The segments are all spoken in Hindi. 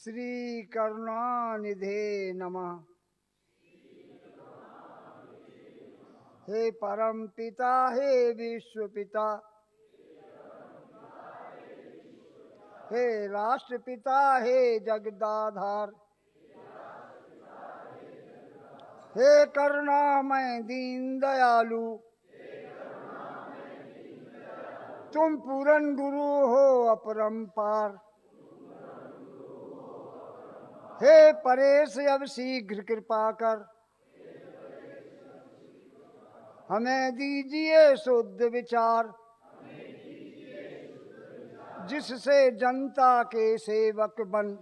श्री करुणानिधे नमः। हे परम पिता हे विश्व पिता, हे राष्ट्रपिता हे जगदाधार, हे करुणामय दीन दयालु, तुम पूरन गुरु हो अपरंपार। हे परेश अब शीघ्र कृपा कर, हमें दीजिए शुद्ध विचार, जिससे जनता के सेवक बन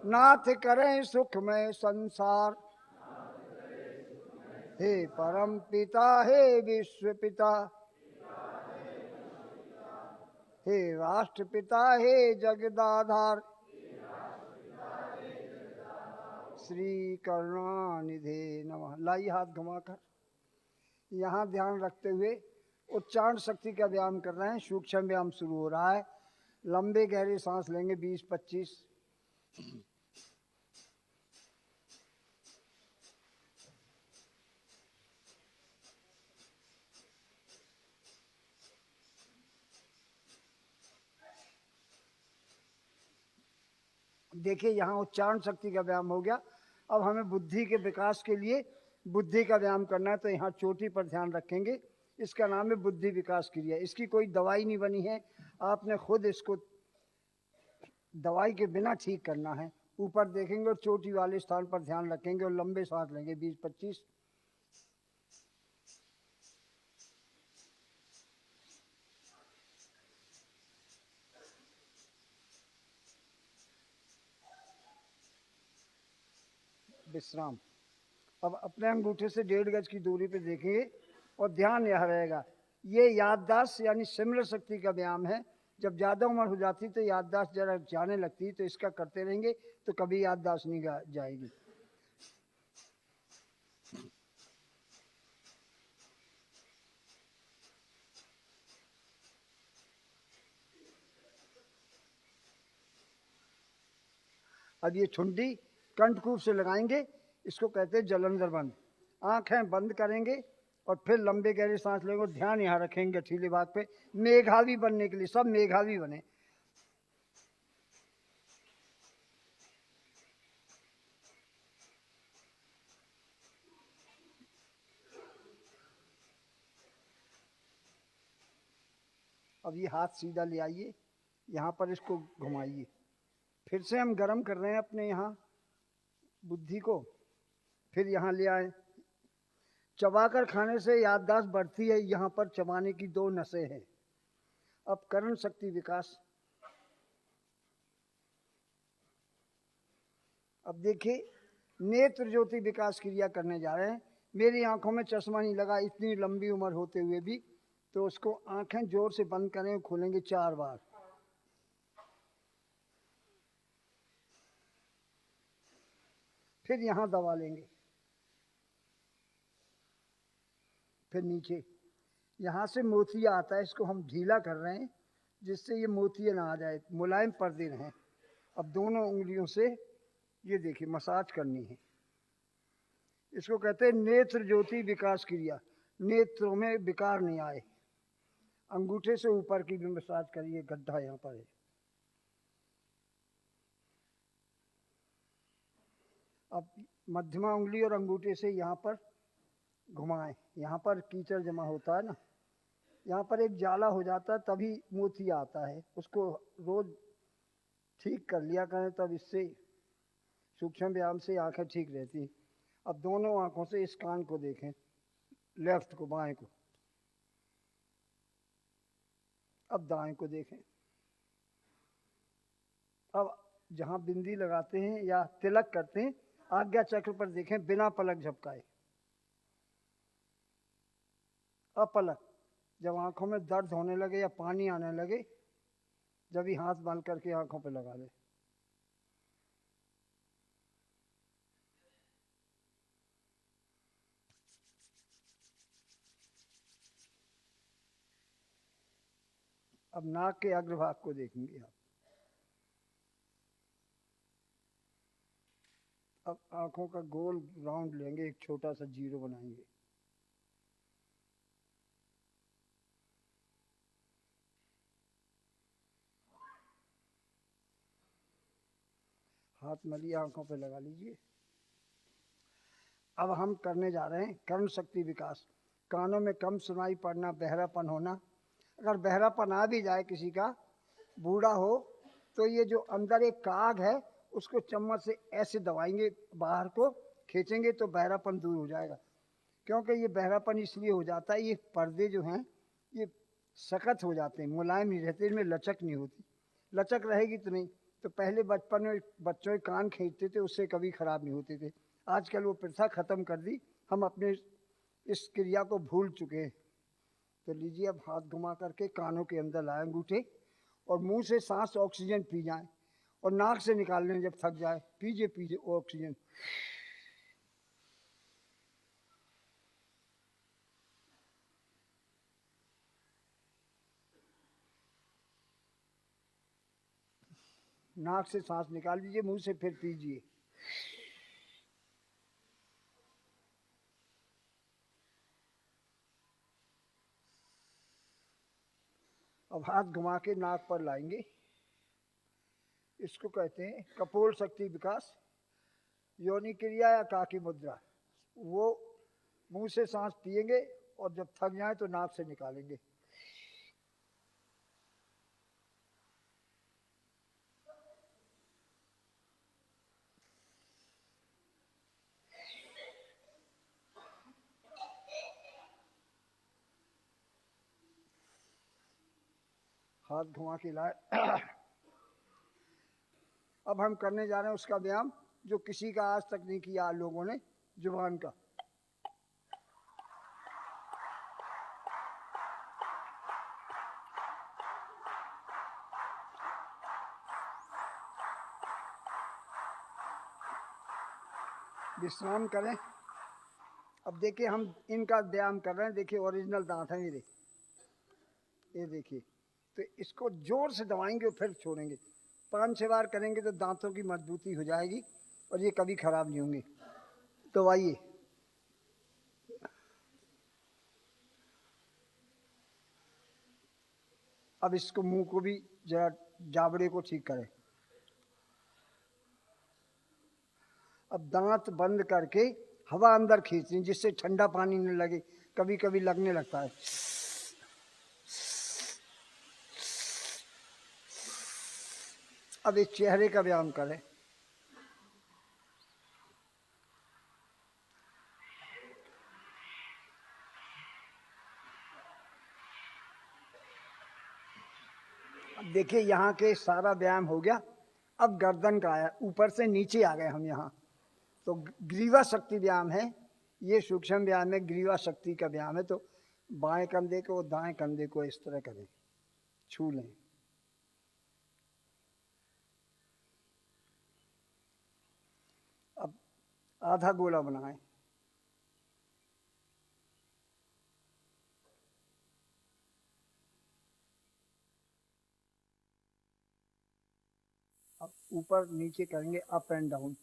नाथ करें सुखमय संसार। हे परम पिता हे विश्व पिता, हे राष्ट्रपिता हे जगदाधार, श्री करुणानिधे नमः। लाइए हाथ घुमाकर यहाँ ध्यान रखते हुए उच्चारण शक्ति का व्यायाम कर रहे हैं। सूक्ष्म व्यायाम शुरू हो रहा है। लंबे गहरे सांस लेंगे 20-25। देखिए यहाँ उच्चारण शक्ति का व्यायाम हो गया। अब हमें बुद्धि के विकास के लिए बुद्धि का व्यायाम करना है, तो यहाँ चोटी पर ध्यान रखेंगे। इसका नाम है बुद्धि विकास क्रिया। इसकी कोई दवाई नहीं बनी है, आपने खुद इसको दवाई के बिना ठीक करना है। ऊपर देखेंगे और चोटी वाले स्थान पर ध्यान रखेंगे और लंबे सांस लेंगे 20-25। विश्राम। अब अपने अंगूठे से 1.5 गज की दूरी पे देखेंगे और ध्यान यह रहेगा। ये याददाश्त यानी स्मरण शक्ति का व्यायाम है। जब ज़्यादा उम्र हो जाती तो याददाश्त जरा जाने लगती, तो इसका करते रहेंगे तो कभी याददाश्त नहीं जाएगी। अब ये ठुंडी कंठकूप से लगाएंगे, इसको कहते हैं जलंधर बंद। आंखें बंद करेंगे और फिर लंबे गहरे सांस लेंगे और ध्यान यहाँ रखेंगे अठीले भाग पे। मेघावी बनने के लिए सब मेघावी बने। अब ये हाथ सीधा ले आइए, यहाँ पर इसको घुमाइए। फिर से हम गर्म कर रहे हैं अपने यहाँ बुद्धि को। फिर यहाँ ले आए। चबाकर खाने से याददाश्त बढ़ती है। यहाँ पर चबाने की 2 नसें हैं। अब करण शक्ति विकास। अब देखिए नेत्र ज्योति विकास क्रिया करने जा रहे हैं। मेरी आंखों में चश्मा नहीं लगा इतनी लंबी उम्र होते हुए भी, तो उसको आंखें जोर से बंद करें, खोलेंगे 4 बार। फिर यहाँ दबा लेंगे, फिर नीचे। यहाँ से मोतिया आता है, इसको हम ढीला कर रहे हैं जिससे ये मोतिया ना आ जाए, मुलायम पर्दे रहें। अब दोनों उंगलियों से ये देखिए मसाज करनी है। इसको कहते हैं नेत्र ज्योति विकास क्रिया। नेत्रों में विकार नहीं आए। अंगूठे से ऊपर की भी मसाज करिए, गड्ढा यहाँ पर है। अब मध्यमा उंगली और अंगूठे से यहाँ पर घुमाएं। यहाँ पर कीचड़ जमा होता है ना, यहाँ पर एक जाला हो जाता है, तभी मोतिया आता है। उसको रोज ठीक कर लिया करें, तब इससे सूक्ष्म व्यायाम से आंखें ठीक रहती। अब दोनों आंखों से इस कान को देखें, लेफ्ट को, बाएं को। अब दाएं को देखें। अब जहाँ बिंदी लगाते हैं या तिलक करते हैं, आज्ञा चक्र पर देखें बिना पलक झपकाए। अपलक। जब आंखों में दर्द होने लगे या पानी आने लगे, जब ही हाथ बंद करके आंखों पे लगा ले। अब नाक के अग्रभाग को देखेंगे आप। अब आंखों का गोल राउंड लेंगे, एक छोटा सा जीरो बनाएंगे। हाथ मलिए, आंखों पे लगा लीजिए। अब हम करने जा रहे हैं कर्ण शक्ति विकास। कानों में कम सुनाई पड़ना, बहरापन होना। अगर बहरापन आ भी जाए किसी का, बूढ़ा हो, तो ये जो अंदर एक काग है उसको चम्मच से ऐसे दबाएंगे, बाहर को खींचेंगे तो बहरापन दूर हो जाएगा। क्योंकि ये बहरापन इसलिए हो जाता है, ये पर्दे जो हैं ये सख्त हो जाते हैं, मुलायम नहीं रहते, इनमें लचक नहीं होती। लचक रहेगी तो नहीं। तो पहले बचपन में बच्चों के कान खींचते थे, उससे कभी खराब नहीं होते थे। आजकल वो प्रथा खत्म कर दी, हम अपने इस क्रिया को भूल चुके हैं। तो लीजिए, अब हाथ घुमा करके कानों के अंदर लाए अंगूठे, और मुंह से सांस ऑक्सीजन पी जाए, और नाक से निकाल लें जब थक जाए। पीजिए पीजिए ऑक्सीजन। नाक से सांस निकाल लीजिए, मुंह से फिर पीजिए। अब हाथ घुमा के नाक पर लाएंगे। इसको कहते हैं कपोल शक्ति विकास, योनि क्रिया या काकी मुद्रा। वो मुंह से सांस पिएंगे और जब थक जाए तो नाक से निकालेंगे। हाथ घुमा के लाए। अब हम करने जा रहे हैं उसका व्यायाम जो किसी का आज तक नहीं किया लोगों ने, जुबान का। विश्राम करें। अब देखिए, हम इनका व्यायाम कर रहे हैं। देखिए, ओरिजिनल दांत है मेरे, ये देखिए। तो इसको जोर से दबाएंगे और फिर छोड़ेंगे। 5-6 बार करेंगे तो दांतों की मजबूती हो जाएगी और ये कभी खराब नहीं होंगे। तो आइए, अब इसको मुंह को भी जरा जाबड़े को ठीक करें। अब दांत बंद करके हवा अंदर खींचनी, जिससे ठंडा पानी न लगे। कभी कभी लगने लगता है। अब इस चेहरे का व्यायाम करें। अब देखिए, यहाँ के सारा व्यायाम हो गया। अब गर्दन का आया, ऊपर से नीचे आ गए हम यहाँ। तो ग्रीवा शक्ति व्यायाम है, ये सूक्ष्म व्यायाम है, ग्रीवा शक्ति का व्यायाम है। तो बाएं कंधे को दाएं कंधे को इस तरह करें, छू लें। अब आधा गोला बनाएं। अब ऊपर नीचे करेंगे, अप एंड डाउन।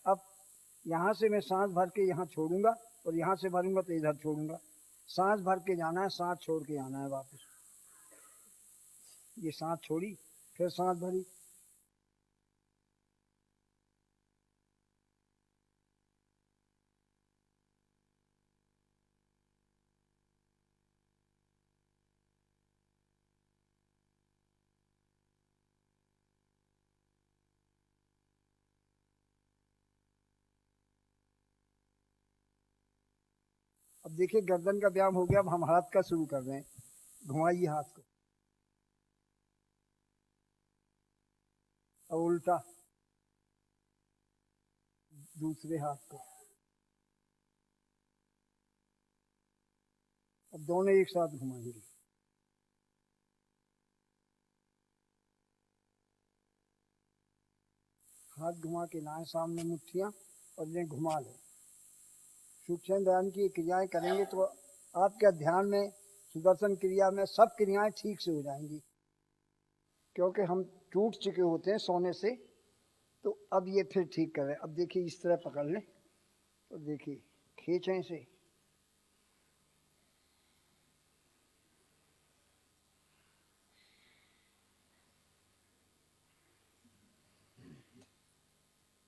अब यहाँ से मैं सांस भर के यहाँ छोड़ूंगा और यहाँ से भरूंगा तो इधर छोड़ूंगा। सांस भर के जाना है, सांस छोड़ के आना है वापस। ये सांस छोड़ी, फिर सांस भरी। अब देखिए, गर्दन का व्यायाम हो गया। अब हम हाथ का शुरू कर रहे हैं। घुमाइए हाथ को, अब उल्टा दूसरे हाथ को। अब दोनों एक साथ घुमाएंगे। हाथ घुमा के लाए सामने मुट्ठियां और इन्हें घुमा लें। सूक्ष्म व्यायाम की क्रियाएं करेंगे तो आपके ध्यान में, सुदर्शन क्रिया में सब क्रियाएं ठीक से हो जाएंगी, क्योंकि हम टूट चुके होते हैं सोने से। तो अब ये फिर ठीक करें। अब देखिए इस तरह पकड़ लें तो देखिए खींचें इसे।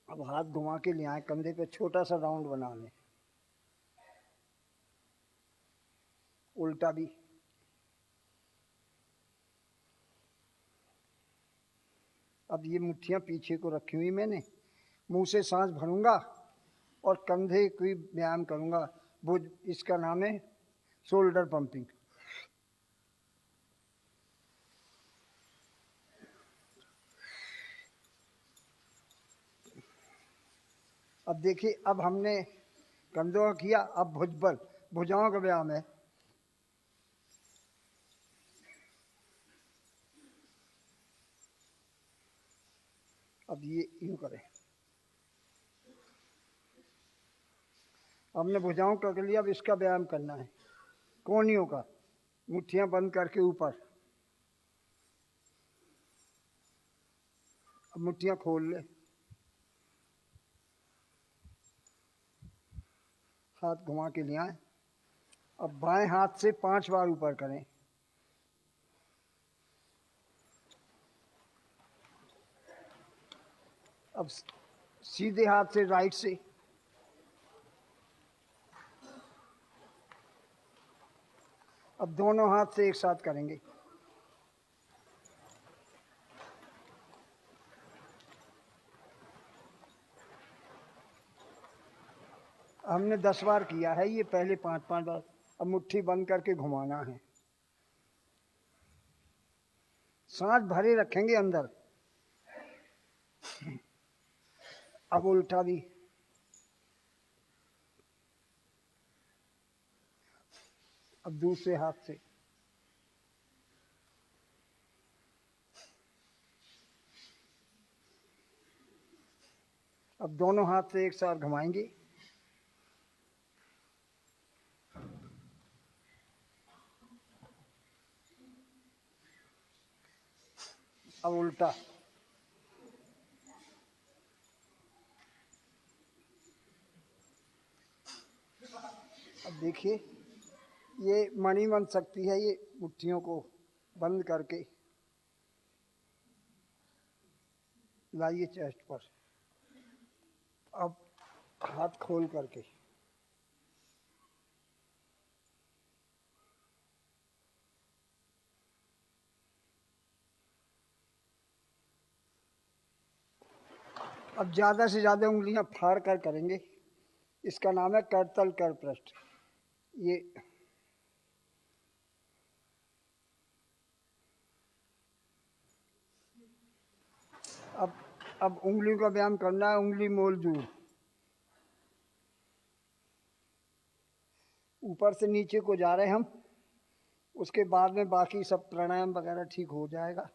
अब हाथ घुमा के ले आए, कंधे पे छोटा सा राउंड बना लें। उल्टा भी। अब ये मुट्ठियां पीछे को रखी हुई मैंने, मुंह से सांस भरूंगा और कंधे की व्यायाम करूंगा। वो इसका नाम है शोल्डर पंपिंग। अब देखिए, अब हमने कंधों का किया, अब भुजबल भुजाओं का व्यायाम है। अब ये यूं करें। हमने भुजाओं का कर लिया, अब इसका व्यायाम करना है, कोहनियों का। मुट्ठियां बंद करके ऊपर, अब मुट्ठियां खोल ले, हाथ घुमा के ले आए। अब बाएं हाथ से 5 बार ऊपर करें। अब सीधे हाथ से राइट से, अब दोनों हाथ से एक साथ करेंगे। हमने 10 बार किया है ये, पहले 5-5 बार। अब मुट्ठी बंद करके घुमाना है, सांस भरे रखेंगे अंदर। अब उल्टा भी। अब दूसरे हाथ से, अब दोनों हाथ से एक साथ घुमाएंगे। अब उल्टा। अब देखिए ये मणि बन सकती है, ये मुट्ठियों को बंद करके लाइए चेस्ट पर। अब हाथ खोल करके, अब ज़्यादा से ज़्यादा उंगलियां फाड़ कर करेंगे। इसका नाम है करतल कर पृष्ठ। ये अब उंगलियों का व्यायाम करना है। उंगली मोल जूड़, ऊपर से नीचे को जा रहे हैं हम। उसके बाद में बाकी सब प्राणायाम वगैरह ठीक हो जाएगा।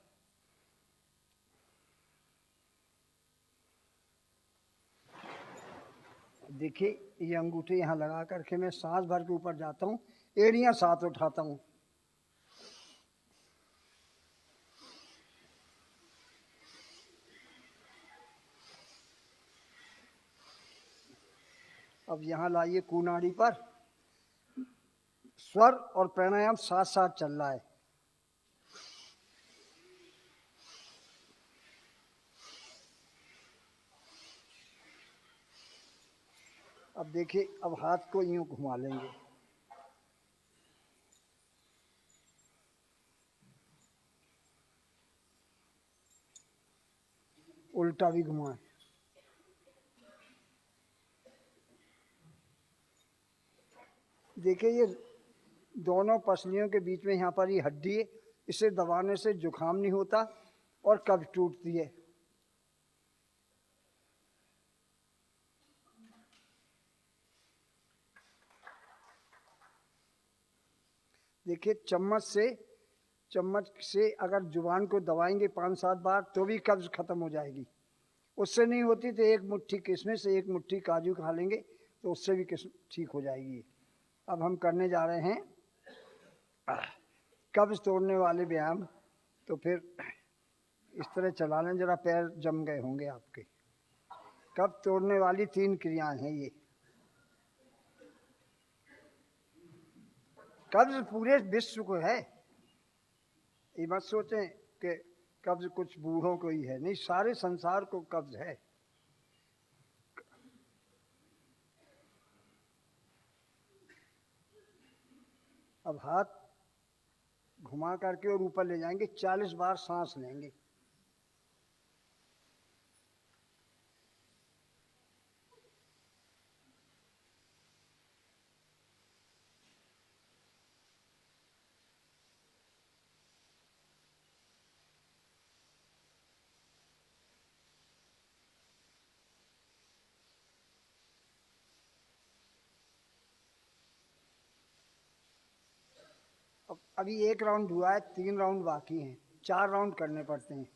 देखिए ये अंगूठे यहाँ लगा करके मैं सांस भर के ऊपर जाता हूँ, एड़ियाँ साथ उठाता हूँ। अब यहाँ लाइए कुनाड़ी पर, स्वर और प्राणायाम साथ साथ चल रहा है। अब देखिए, अब हाथ को यूं घुमा लेंगे, उल्टा भी घुमाएं। देखिए ये दोनों पसलियों के बीच में यहाँ पर ये हड्डी है, इसे दबाने से जुकाम नहीं होता और कब्ज टूटती है। देखिए चम्मच से अगर जुबान को दबाएंगे 5-7 बार तो भी कब्ज खत्म हो जाएगी। उससे नहीं होती तो एक मुट्ठी किशमिश, एक मुट्ठी काजू खा लेंगे तो उससे भी किस्म ठीक हो जाएगी। अब हम करने जा रहे हैं कब्ज तोड़ने वाले व्यायाम। तो फिर इस तरह चला लें, जरा पैर जम गए होंगे आपके। कब्ज तोड़ने वाली 3 क्रियाएं हैं ये। कब्ज पूरे विश्व को है, ये मत सोचें कि कब्ज कुछ बूढ़ों को ही है, नहीं, सारे संसार को कब्ज है। अब हाथ घुमा करके और ऊपर ले जाएंगे, 40 बार सांस लेंगे। अब अभी 1 राउंड हुआ है, 3 राउंड बाकी हैं, 4 राउंड करने पड़ते हैं।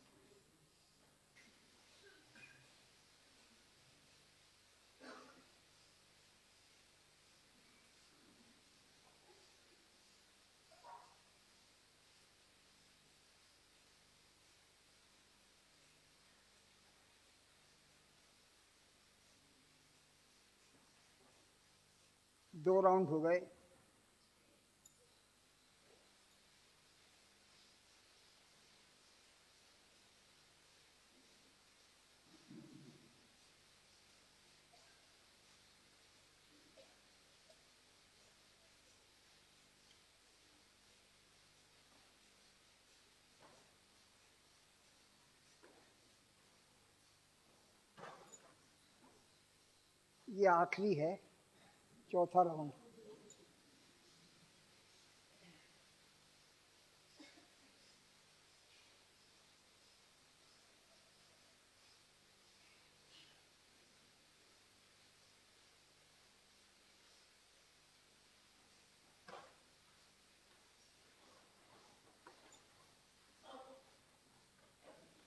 दो राउंड हो गए। ये आखिरी है, चौथा राउंड।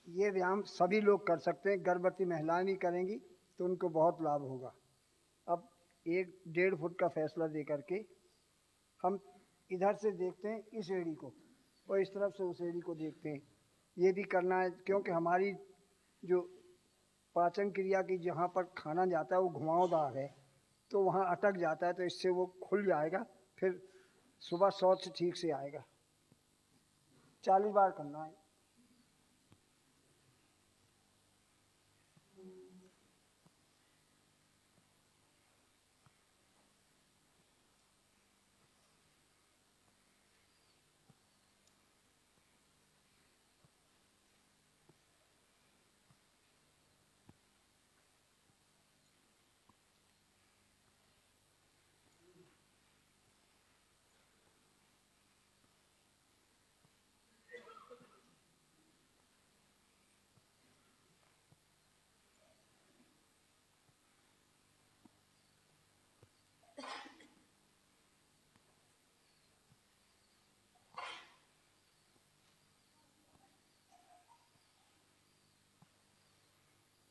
ये व्यायाम सभी लोग कर सकते हैं, गर्भवती महिलाएं भी करेंगी तो उनको बहुत लाभ होगा। अब 1-1.5 फुट का फैसला दे करके हम इधर से देखते हैं इस एड़ी को, और इस तरफ से उस एड़ी को देखते हैं। ये भी करना है क्योंकि हमारी जो पाचन क्रिया की जहाँ पर खाना जाता है वो घुमावदार है, तो वहाँ अटक जाता है, तो इससे वो खुल जाएगा, फिर सुबह शौच ठीक से आएगा। 40 बार करना है।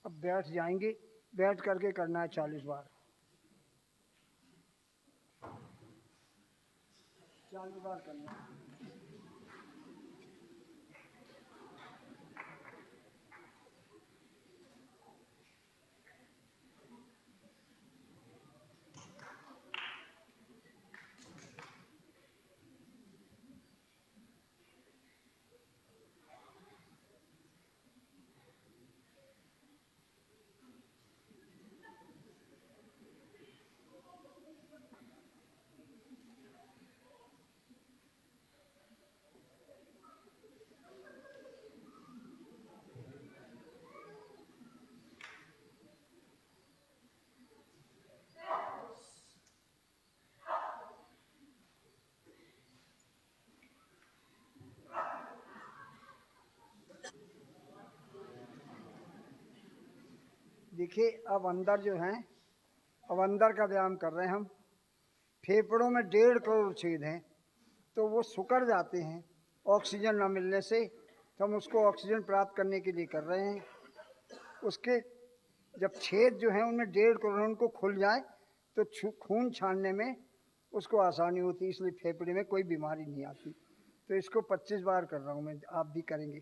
अब बैठ जाएंगे, बैठ करके करना है 40 बार। 40 बार करना है। देखिए अब अंदर जो है, अब अंदर का व्यायाम कर रहे हैं हम। फेफड़ों में 1.5 करोड़ छेद हैं, तो वो सिकुड़ जाते हैं ऑक्सीजन न मिलने से, तो हम उसको ऑक्सीजन प्राप्त करने के लिए कर रहे हैं। उसके जब छेद जो हैं उनमें 1.5 करोड़ उनको खुल जाए तो खून छानने में उसको आसानी होती है, इसलिए फेफड़े में कोई बीमारी नहीं आती। तो इसको 25 बार कर रहा हूँ मैं, आप भी करेंगे।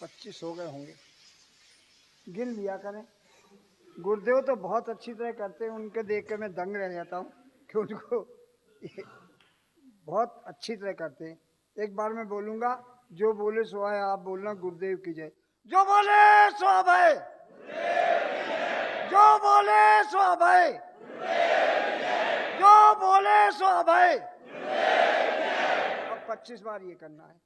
पच्चीस हो गए होंगे, गिन लिया करें। गुरुदेव तो बहुत अच्छी तरह करते हैं, उनके देख कर मैं दंग रह जाता हूँ कि उनको बहुत अच्छी तरह करते हैं। एक बार मैं बोलूंगा, जो बोले सो आए, आप बोलना गुरुदेव की जय। जो बोले सो भय, जो बोले सो भय, जो बोले सो भय। अब 25 बार ये करना है।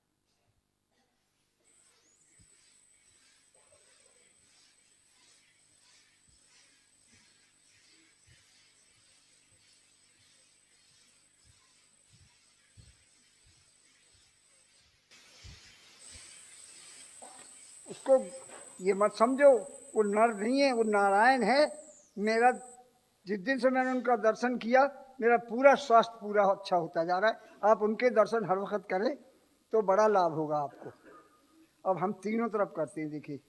उसको ये मत समझो वो नर नहीं है, वो नारायण है। मेरा जिस दिन से मैंने उनका दर्शन किया, मेरा पूरा स्वास्थ्य पूरा अच्छा होता जा रहा है। आप उनके दर्शन हर वक्त करें तो बड़ा लाभ होगा आपको। अब हम तीनों तरफ करते हैं, देखिए।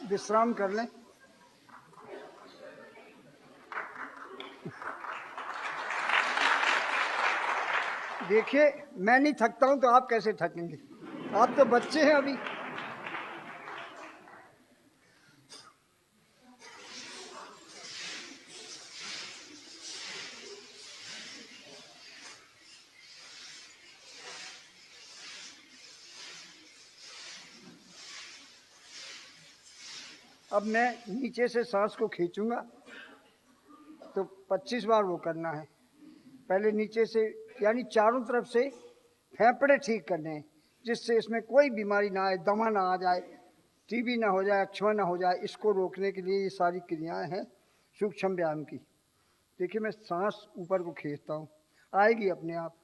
विश्राम कर लें। देखिए, मैं नहीं थकता हूं तो आप कैसे थकेंगे? आप तो बच्चे हैं अभी। अब मैं नीचे से सांस को खींचूंगा तो 25 बार वो करना है। पहले नीचे से, यानी चारों तरफ से फेफड़े ठीक करने हैं, जिससे इसमें कोई बीमारी ना आए, दमा ना आ जाए, टीबी ना हो जाए, अक्षमा ना हो जाए। इसको रोकने के लिए ये सारी क्रियाएं हैं सूक्ष्म व्यायाम की। देखिए, मैं सांस ऊपर को खींचता हूँ, आएगी अपने आप।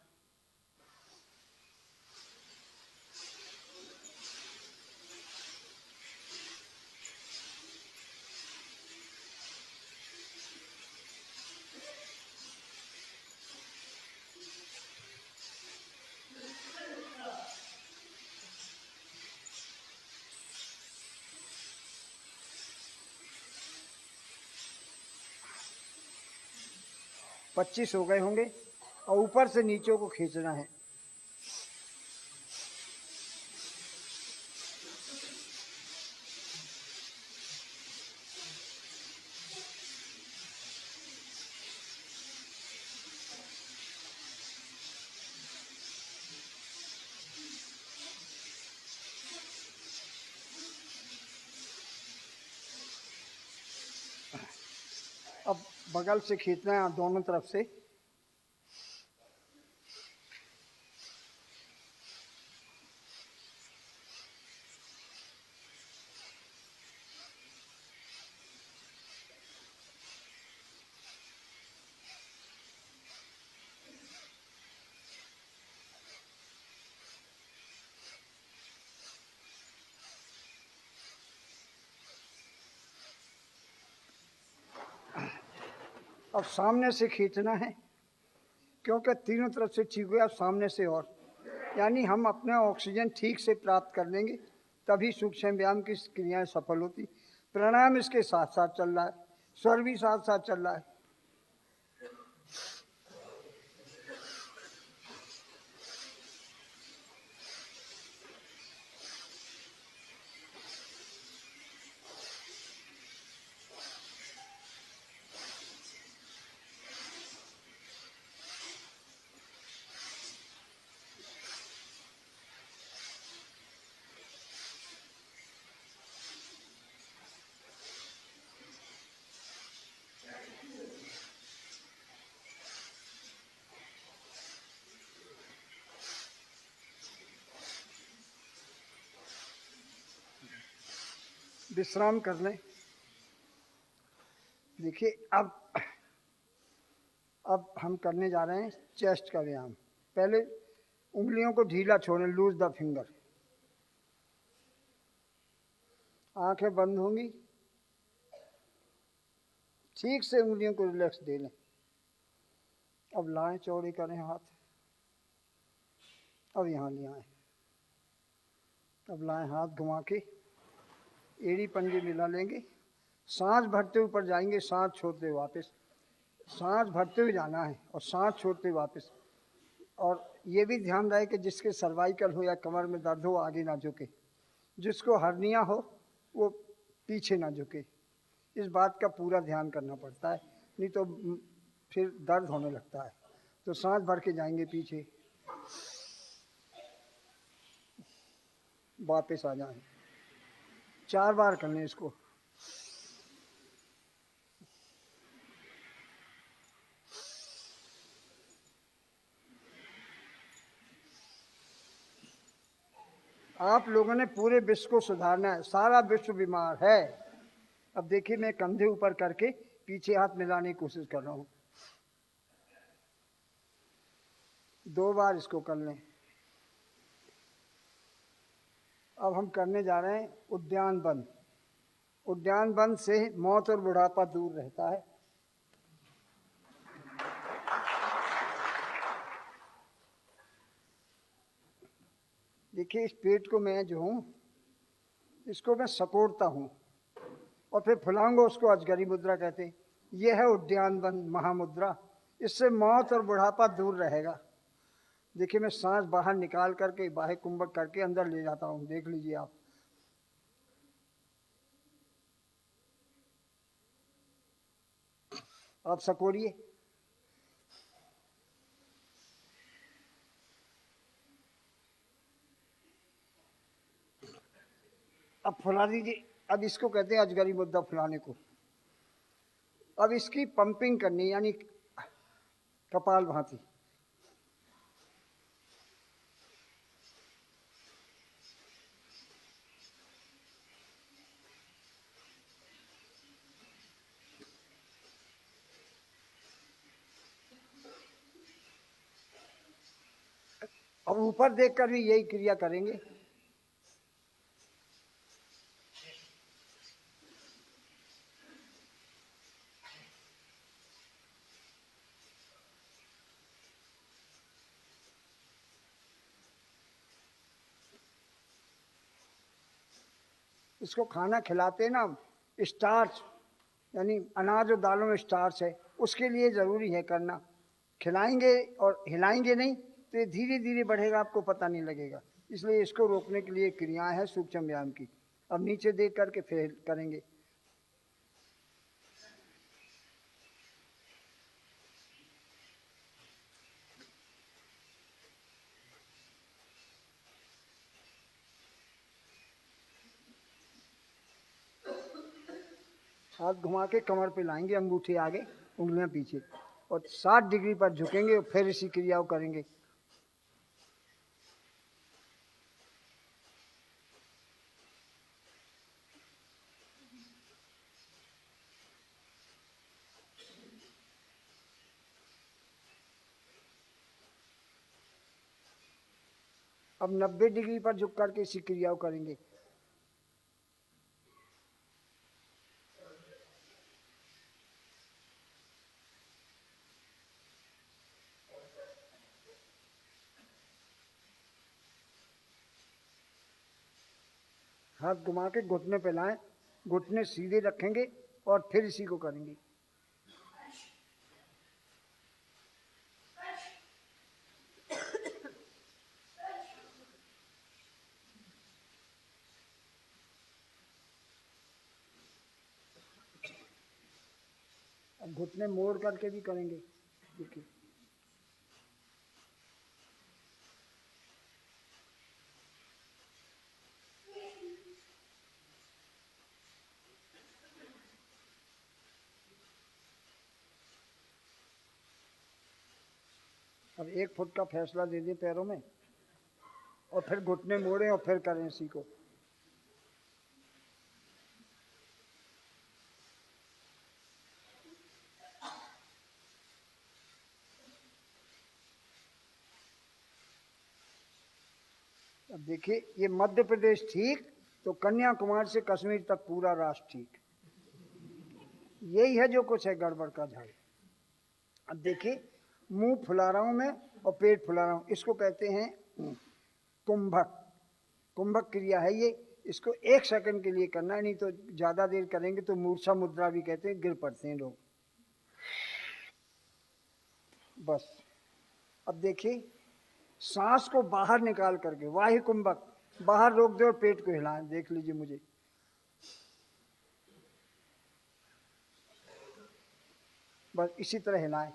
पच्चीस हो गए होंगे, और ऊपर से नीचे को खींचना है। अब बगल से खींचना है दोनों तरफ से। अब सामने से खींचना है, क्योंकि तीनों तरफ से ठीक हुआ। अब सामने से, और यानी हम अपना ऑक्सीजन ठीक से प्राप्त कर लेंगे, तभी सूक्ष्म व्यायाम की क्रियाएं सफल होती। प्राणायाम इसके साथ साथ चल रहा है, स्वर भी साथ साथ चल रहा है। विश्राम कर लें। देखिए अब हम करने जा रहे हैं चेस्ट का व्यायाम। पहले उंगलियों को ढीला छोड़ें, लूज द फिंगर। आंखें बंद होंगी, ठीक से उंगलियों को रिलैक्स दे लें। अब लाएं, चौड़ी करें हाथ। अब यहाँ ले आए। अब लाएं हाथ घुमा के, एड़ी पंजे मिला लेंगे। सांस भरते ऊपर जाएंगे, सांस छोड़ते वापस। सांस भरते हुए जाना है और सांस छोड़ते वापस। और ये भी ध्यान रहे कि जिसके सर्वाइकल हो या कमर में दर्द हो आगे ना झुके, जिसको हर्निया हो वो पीछे ना झुके। इस बात का पूरा ध्यान करना पड़ता है, नहीं तो फिर दर्द होने लगता है। तो सांस भर के जाएंगे पीछे, वापस आ जाएं। 4 बार करने इसको। आप लोगों ने पूरे विश्व को सुधारना है। सारा विश्व बीमार है। अब देखिए, मैं कंधे ऊपर करके पीछे हाथ मिलाने की कोशिश कर रहा हूँ। 2 बार इसको कर लें। अब हम करने जा रहे हैं उद्यान बंद। उद्यान बंद से मौत और बुढ़ापा दूर रहता है। देखिए, इस पेट को मैं जो हूँ इसको मैं सपोर्टता हूँ और फिर फुलाऊंगा, उसको अजगरी मुद्रा कहते हैं। यह है उद्यान बंद महामुद्रा। इससे मौत और बुढ़ापा दूर रहेगा। देखिए, मैं सांस बाहर निकाल करके बाह्य कुंभक करके अंदर ले जाता हूँ। देख लीजिए आप। आप सकोरिए। अब फुला दीजिए। अब इसको कहते हैं अजगरी मुद्रा, फुलाने को। अब इसकी पंपिंग करनी, यानी कपाल भाती। अब ऊपर देखकर भी यही क्रिया करेंगे। इसको खाना खिलाते ना, स्टार्च यानी अनाज और दालों में स्टार्च है, उसके लिए ज़रूरी है करना। खिलाएंगे और हिलाएंगे नहीं तो ये धीरे धीरे बढ़ेगा, आपको पता नहीं लगेगा। इसलिए इसको रोकने के लिए क्रियाएं हैं सूक्ष्म व्यायाम की। अब नीचे देख करके फिर करेंगे। हाथ घुमा के कमर पे लाएंगे, अंगूठे आगे, उंगलियां पीछे, और 60 डिग्री पर झुकेंगे और फिर इसी क्रिया को करेंगे। अब 90 डिग्री पर झुक करके इसी क्रिया को करेंगे। हाथ घुमा के घुटने पे लाएं, घुटने सीधे रखेंगे और फिर इसी को करेंगे। अब घुटने मोड़ करके भी करेंगे। देखिए, अब 1 फुट का फैसला दे दिए पैरों में और फिर घुटने मोड़ें और फिर करें इसी को। अब देखिए ये मध्य प्रदेश ठीक, तो कन्याकुमारी से कश्मीर तक पूरा राष्ट्र ठीक। यही है जो कुछ है गड़बड़ का झाड़। अब देखिए मुंह फुला रहा हूं मैं और पेट फुला रहा हूं, इसको कहते हैं कुंभक। कुंभक क्रिया है ये, इसको 1 सेकंड के लिए करना है, नहीं तो ज्यादा देर करेंगे तो मूर्छा मुद्रा भी कहते हैं, गिर पड़ते हैं लोग। बस अब देखिए सांस को बाहर निकाल करके वायु कुंभक बाहर रोक दे और पेट को हिलाएं। देख लीजिए मुझे, बस इसी तरह हिलाएं।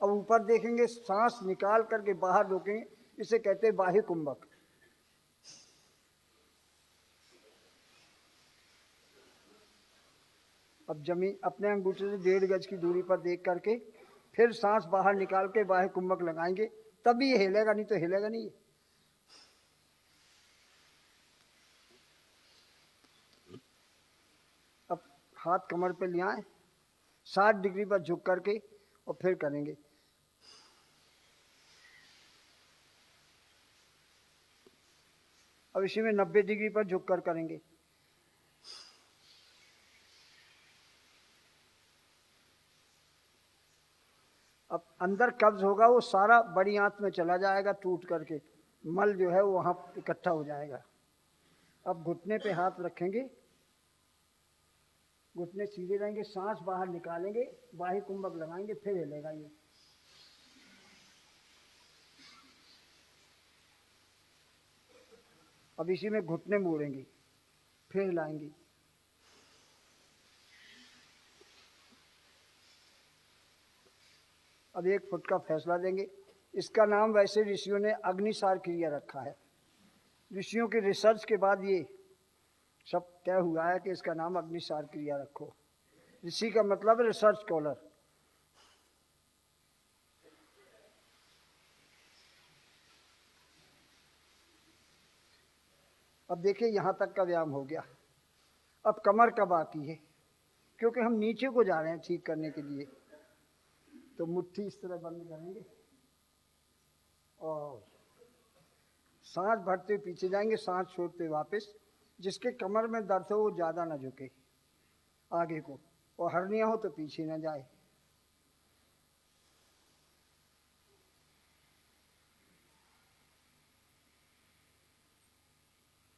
अब ऊपर देखेंगे, सांस निकाल करके बाहर रोकेंगे, इसे कहते हैं बाह्य कुंभक। अब जमीन अपने अंगूठे से 1.5 गज की दूरी पर देख करके फिर सांस बाहर निकाल के बाह्य कुंभक लगाएंगे, तभी ये हिलेगा, नहीं तो हिलेगा नहीं। अब हाथ कमर पे ले आए, 60 डिग्री पर झुक करके और फिर करेंगे। अब इसी में 90 डिग्री पर झुक कर करेंगे। अब अंदर कब्ज होगा वो सारा बड़ी आंत में चला जाएगा, टूट करके मल जो है वो वहां इकट्ठा हो जाएगा। अब घुटने पे हाथ रखेंगे, घुटने सीधे रहेंगे, सांस बाहर निकालेंगे, बाह्य कुंभक लगाएंगे, फिर हिलेगा ये। अब इसी में घुटने मोड़ेंगे, फिर हिलाएंगे। अब 1 फुट का फैसला देंगे। इसका नाम वैसे ऋषियों ने अग्निसार क्रिया रखा है। ऋषियों के रिसर्च के बाद ये सब तय हुआ है कि इसका नाम अग्निसार क्रिया रखो। ऋषि का मतलब रिसर्च स्कॉलर। अब देखिए यहां तक का व्यायाम हो गया। अब कमर का बाकी है, क्योंकि हम नीचे को जा रहे हैं ठीक करने के लिए। तो मुट्ठी इस तरह बंद करेंगे और सांस भरते पीछे जाएंगे, सांस छोड़ते वापस। जिसके कमर में दर्द हो वो ज़्यादा ना झुके आगे को, और हर्निया हो तो पीछे ना जाए।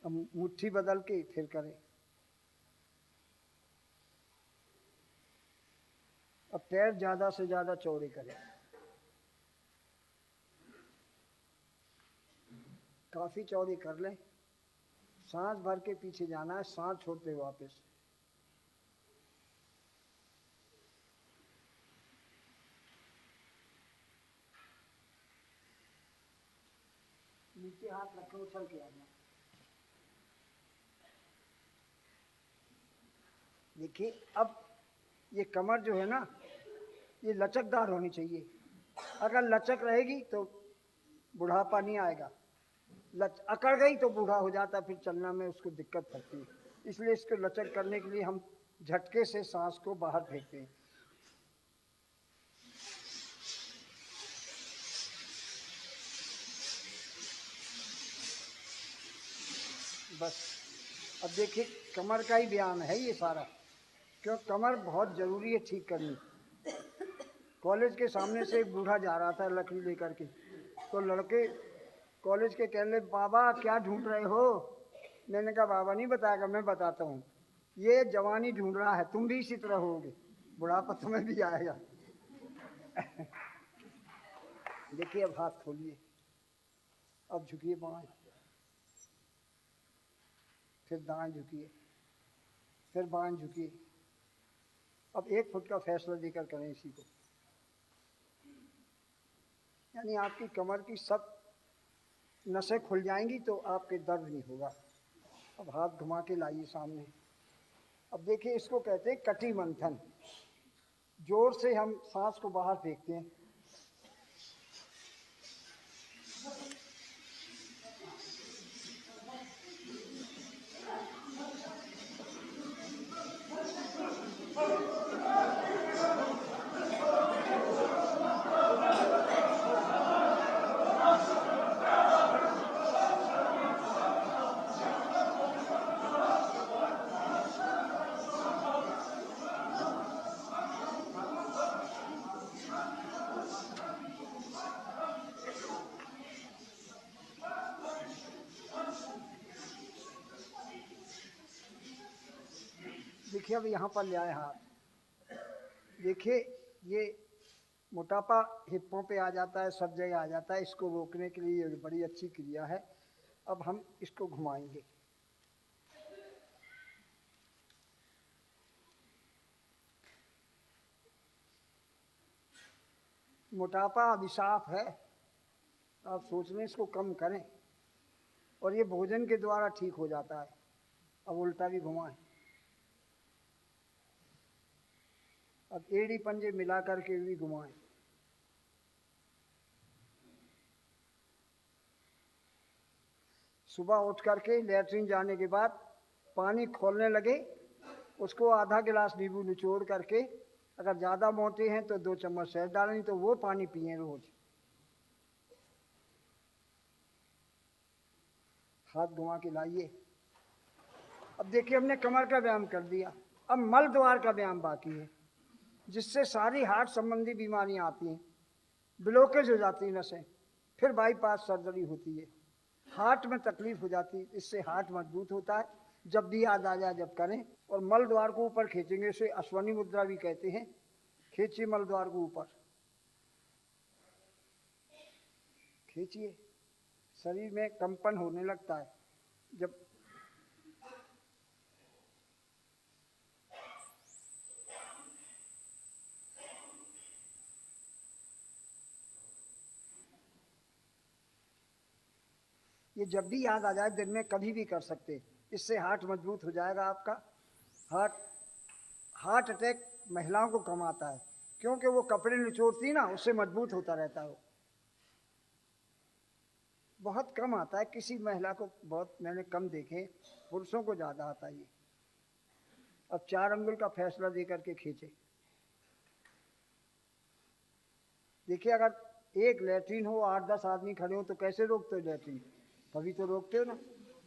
अब मुट्ठी बदल के फिर करें। अब पैर ज़्यादा से ज़्यादा चौड़े करें, काफ़ी चौड़ी कर लें। सांस भर के पीछे जाना है, सांस छोड़ते वापस। नीचे हाथ रखें, उछल के आ जाए। देखिए अब ये कमर जो है ना, ये लचकदार होनी चाहिए। अगर लचक रहेगी तो बुढ़ापा नहीं आएगा, अकड़ गई तो बूढ़ा हो जाता, फिर चलना में उसको दिक्कत पड़ती है। इसलिए इसको लचक करने के लिए हम झटके से सांस को बाहर फेंकते हैं। बस अब देखिए कमर का ही व्यायाम है ये सारा, क्यों कमर बहुत ज़रूरी है ठीक करनी। कॉलेज के सामने से एक बूढ़ा जा रहा था लकड़ी लेकर के, तो लड़के कॉलेज के कहने, बाबा क्या ढूंढ रहे हो? मैंने कहा बाबा नहीं बताएगा, मैं बताता हूँ। ये जवानी ढूंढ रहा है, तुम भी इसी तरह होगे, बुढ़ापा तुम्हें भी आएगा। देखिए अब हाथ खोलिए, अब झुकिए बाएं, फिर दाएं झुकिए, फिर बाएं झुकिए। अब 1 फुट का फैसला देकर करें इसी को, यानी आपकी कमर की सब नसें खुल जाएंगी तो आपके दर्द नहीं होगा। अब हाथ घुमा के लाइए सामने। अब देखिए इसको कहते हैं कटी मंथन। जोर से हम सांस को बाहर फेंकते हैं। देखिए अब यहाँ पर ले आए हाथ, देखिए ये मोटापा हिप्पों पे आ जाता है, सब जगह आ जाता है। इसको रोकने के लिए ये बड़ी अच्छी क्रिया है। अब हम इसको घुमाएंगे। मोटापा अभिशाप है, आप सोच लें इसको कम करें, और ये भोजन के द्वारा ठीक हो जाता है। अब उल्टा भी घुमाएं। अब एड़ी पंजे मिला करके भी घुमाएं। सुबह उठ करके लेटरिन जाने के बाद पानी खोलने लगे, उसको आधा गिलास नींबू निचोड़ करके, अगर ज़्यादा मोटे हैं तो 2 चम्मच शहद डालें, तो वो पानी पिए रोज। हाथ घुमा के लाइए। अब देखिए हमने कमर का व्यायाम कर दिया, अब मल द्वार का व्यायाम बाकी है, जिससे सारी हार्ट संबंधी बीमारियां आती हैं, ब्लॉकेज हो जाती है नसें, फिर बाईपास सर्जरी होती है, हार्ट में तकलीफ हो जाती है। इससे हार्ट मजबूत होता है। जब भी याद आ जाए जब करें। और मल द्वार को ऊपर खींचेंगे, इसे अश्वनी मुद्रा भी कहते हैं। खींचिए मल द्वार को ऊपर, खींचिए, शरीर में कंपन होने लगता है जब ये जब भी याद आ जाए, दिन में कभी भी कर सकते। इससे हार्ट मजबूत हो जाएगा आपका। हार्ट अटैक महिलाओं को कम आता है, क्योंकि वो कपड़े निचोड़ती ना, उससे मजबूत होता रहता है। वो बहुत कम आता है, किसी महिला को बहुत मैंने कम देखे, पुरुषों को ज़्यादा आता है ये। अब 4 अंगुल का फैसला दे करके खींचे। देखिए अगर एक लैट्रीन हो, 8-10 आदमी खड़े हो, तो कैसे रोकते हो लैट्रीन? तभी तो रोकते हो ना।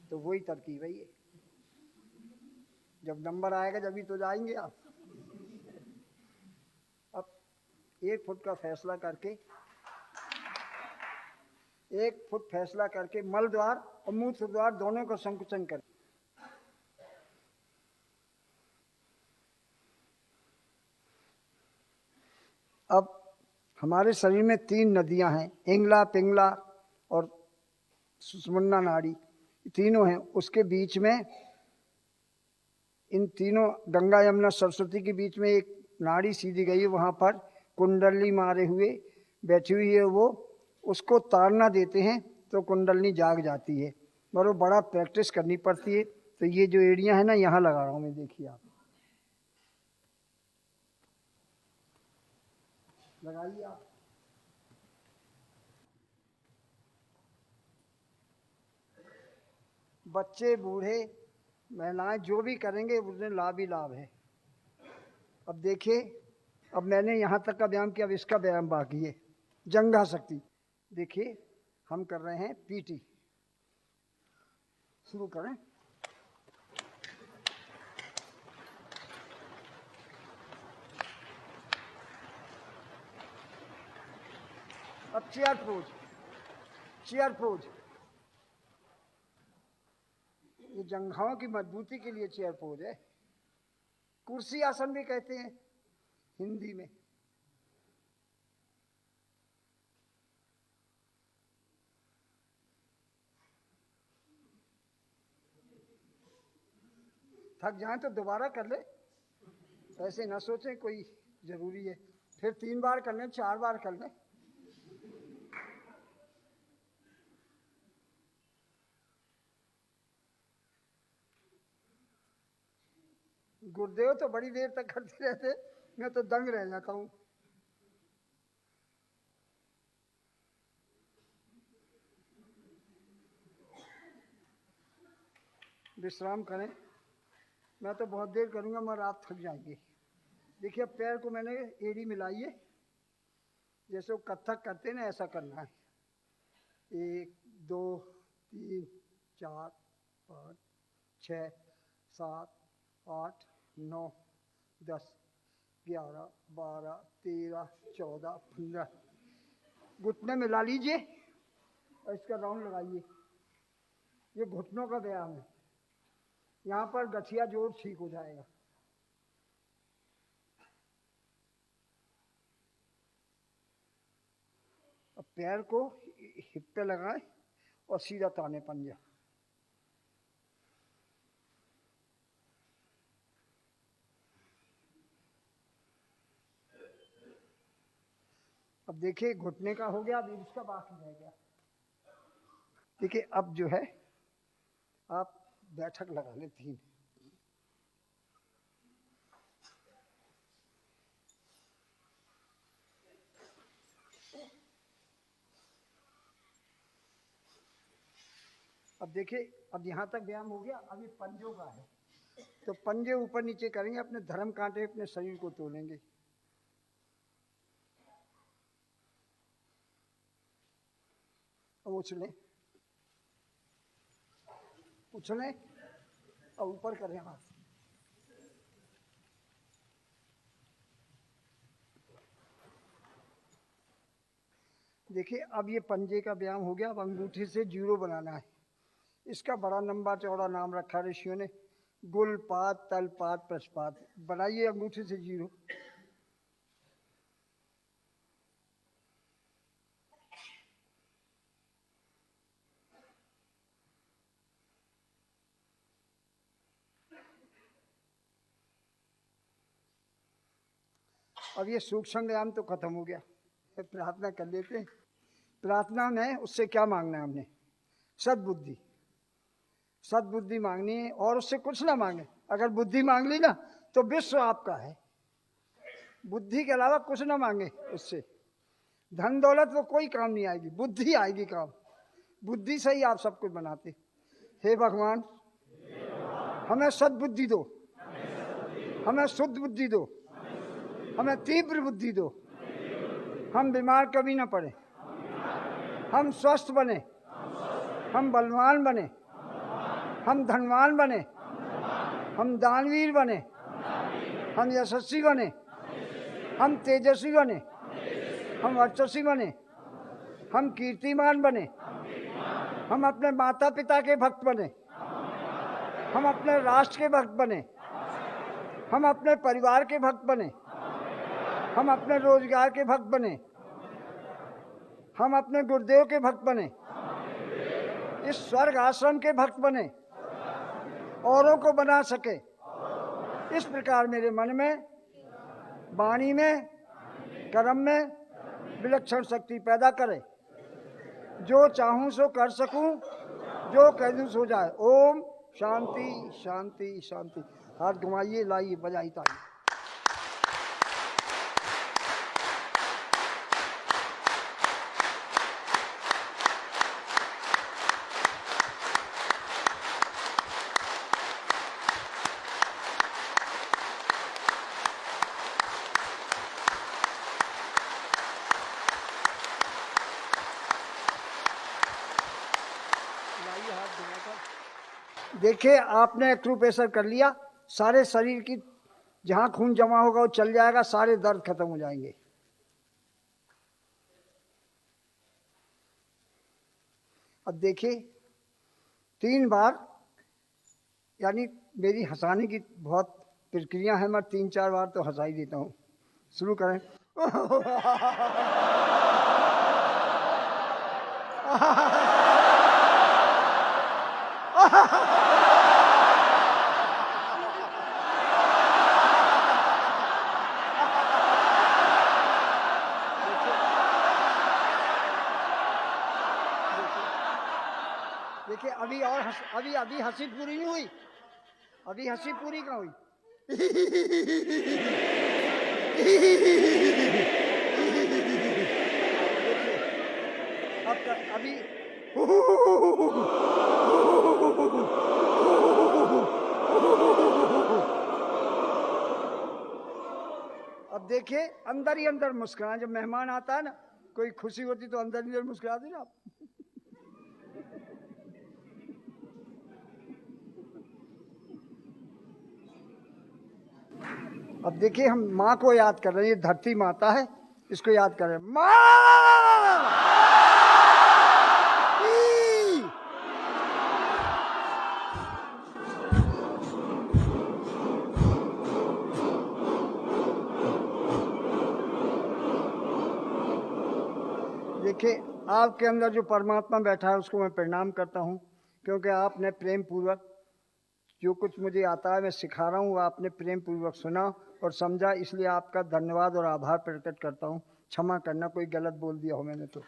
तो वही तरकीब है ये। जब नंबर आएगा जब ही तो जाएंगे आप। अब 1 फुट का फैसला करके, 1 फुट फैसला करके मल द्वार और मूत्र द्वार दोनों का संकुचन करें। अब हमारे शरीर में 3 नदियां हैं, इंगला, पिंगला और सुषुम्ना नाड़ी, तीनों हैं। उसके बीच में इन तीनों, गंगा यमुना सरस्वती के बीच में एक नाड़ी सीधी गई है, वहाँ पर कुंडली मारे हुए बैठी हुई है। वो उसको ताड़ना देते हैं तो कुंडली जाग जाती है, मगर बड़ा प्रैक्टिस करनी पड़ती है। तो ये जो एड़ियाँ हैं ना, यहाँ लगा रहा हूँ मैं, देखिए आप लगाइए आप। बच्चे, बूढ़े, महिलाएं जो भी करेंगे उसमें लाभ ही लाभ है। अब देखिए, अब मैंने यहाँ तक का व्यायाम किया, अब इसका व्यायाम बाकी है, जंघा शक्ति। देखिए हम कर रहे हैं पीटी, शुरू करें। अब चेयर पोज, चेयर पोज, ये जंघाओं की मजबूती के लिए चेयर पोज है। कुर्सी आसन भी कहते हैं हिंदी में। थक जाए तो दोबारा कर ले, ऐसे ना सोचें कोई जरूरी है। फिर 3 बार कर लें, 4 बार कर लें। गुरुदेव तो बड़ी देर तक करते रहते, मैं तो दंग रह जाता हूँ। विश्राम करें, मैं तो बहुत देर करूँगा मगर आप थक जाएंगे। देखिए अब पैर को मैंने एड़ी मिलाई है, जैसे वो कथक करते हैं ना, ऐसा करना है। 1 2 3 4 5 6 7 8 9 10 11 12 13 14 15। घुटने मिला लीजिए और इसका राउंड लगाइए। ये घुटनों का व्यायाम है, यहाँ पर गठिया जोड़ ठीक हो जाएगा। पैर को हिप पे लगाएं और सीधा ताने पंजा। अब देखिए घुटने का हो गया, अब इसका बाकी रह गया। देखिए अब जो है आप बैठक लगा लें 3। अब देखिए अब यहाँ तक व्यायाम हो गया, अब ये पंजों का है, तो पंजे ऊपर नीचे करेंगे, अपने धर्म कांटे अपने शरीर को तोलेंगे। अब उछलें उछलें और ऊपर करें हाथ। देखिए अब ये पंजे का व्यायाम हो गया। अब अंगूठी से जीरो बनाना है। इसका बड़ा लंबा चौड़ा नाम रखा ऋषियों ने, गुलपात, तलपात, प्रशपात। बनाइए अंगूठी से जीरो। अब ये सूक्ष्म व्यायाम तो खत्म हो गया, प्रार्थना कर लेते हैं। प्रार्थना में उससे क्या मांगना है हमने? सद्बुद्धि। सद्बुद्धि मांगनी है और उससे कुछ ना मांगे। अगर बुद्धि मांग ली ना तो विश्व आपका है। बुद्धि के अलावा कुछ ना मांगे उससे। धन दौलत वो कोई काम नहीं आएगी, बुद्धि आएगी काम। बुद्धि से ही आप सब कुछ बनाते। हे भगवान हमें सद्बुद्धि दो, हमें शुद्ध बुद्धि दो, हमें तीव्र बुद्धि दो। हम बीमार कभी ना पड़े, हम स्वस्थ बने, हम बलवान बने, हम धनवान बने, हम दानवीर बने, हम यशस्वी बने, हम तेजस्वी बने, हम वर्चस्वी बने, हम कीर्तिमान बने, हम अपने माता पिता के भक्त बने, हम अपने राष्ट्र के भक्त बने, हम अपने परिवार के भक्त बने, हम अपने रोजगार के भक्त बने, हम अपने गुरुदेव के भक्त बने, इस स्वर्ग आश्रम के भक्त बने, औरों को बना सके। इस प्रकार मेरे मन में, वाणी में, कर्म में विलक्षण शक्ति पैदा करे। जो चाहूं सो कर सकूं, जो कह दूं सो जाए। ओम शांति शांति शांति। हाथ घुमाइए, लाइए, बजाइए ताली। देखिए आपने एक्यूप्रेशर कर लिया, सारे शरीर की जहां खून जमा होगा वो चल जाएगा, सारे दर्द खत्म हो जाएंगे। अब देखिए 3 बार, यानी मेरी हंसाने की बहुत प्रक्रिया है, मैं 3-4 बार तो हंसा ही देता हूँ। शुरू करें। देखिए अभी और अभी हंसी पूरी नहीं हुई, अभी हंसी पूरी कहाँ हुई। अभी अब देखिए अंदर ही अंदर मुस्कुराए। जब मेहमान आता है ना, कोई खुशी होती तो अंदर ही अंदर मुस्कुरा देना आप। अब देखिए हम माँ को याद कर रहे हैं, ये धरती माता है, इसको याद कर रहे हैं। माँ देखिए, आपके अंदर जो परमात्मा बैठा है उसको मैं प्रणाम करता हूँ, क्योंकि आपने प्रेम पूर्वक जो कुछ मुझे आता है मैं सिखा रहा हूँ, वो आपने प्रेम पूर्वक सुना और समझा, इसलिए आपका धन्यवाद और आभार प्रकट करता हूँ। क्षमा करना कोई गलत बोल दिया हो मैंने तो।